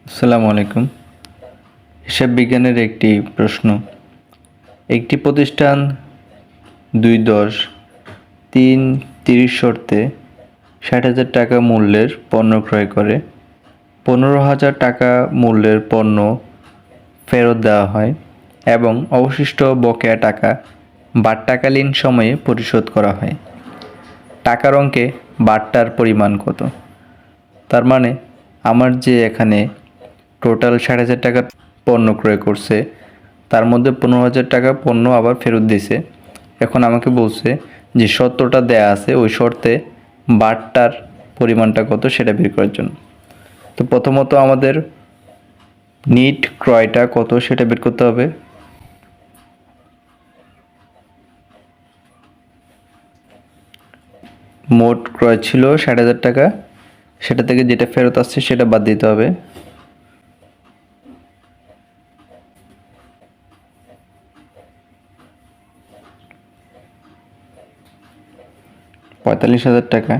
আসসালামু আলাইকুম। হিসাব বিজ্ঞানের একটি প্রশ্ন। একটি প্রতিষ্ঠান ২-১০-৩-৩০ শর্তে ৬০,০০০ টাকা মূল্যের পণ্য ক্রয় করে ১৫,০০০ টাকা মূল্যের পণ্য ফেরত দেওয়া হয় এবং অবশিষ্ট বকেয়া টাকা বাট্টাকালীন সময়ে পরিশোধ করা হয়। টাকার অঙ্কে বাট্টার পরিমাণ কত? তার মানে আমার যে এখানে টোটাল ৬০,০০০ টাকার পণ্য ক্রয় করছে, তার মধ্যে ১৫,০০০ টাকা পণ্য আবার ফেরত দিছে। এখন আমাকে বলছে যে শর্তটা দেয়া আছে, ওই শর্তে বাট্টার পরিমাণটা কত সেটা বের করার জন্য। তো প্রথমত আমাদের নিট ক্রয়টা কত সেটা বের করতে হবে। মোট ক্রয় ছিল ৬০,০০০ টাকা, সেটা থেকে যেটা ফেরত আসছে সেটা বাদ দিতে হবে। ৪৫,০০০ টাকা।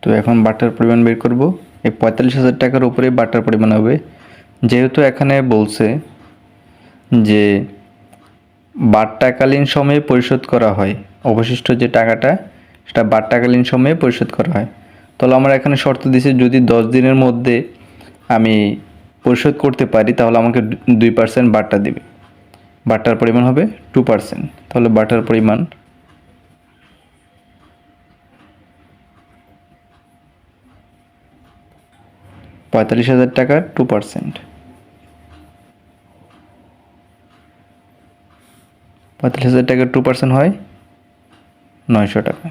তো এখন বাটার পরিমাণ বের করব। এই ৪৫,০০০ টাকার উপরে বাটার পরিমাণ হবে। যেহেতু এখানে বলছে যে বাট্টাকালীন সময়ে পরিশোধ করা হয়, অবশিষ্ট যে টাকাটা সেটা বাট্টাকালীন সময়ে পরিশোধ করা হয়। তাহলে আমার এখানে শর্ত দিছে যদি ১০ দিনের মধ্যে আমি পরিশোধ করতে পারি তাহলে আমাকে ২% বাট্টা দিবে। বাট্টার পরিমাণ হবে 2%। তাহলে বাটার পরিমাণ ৪৫,০০০ টাকার 2%। ৪৫,০০০ টাকার 2% হয় ৯০০ টাকা।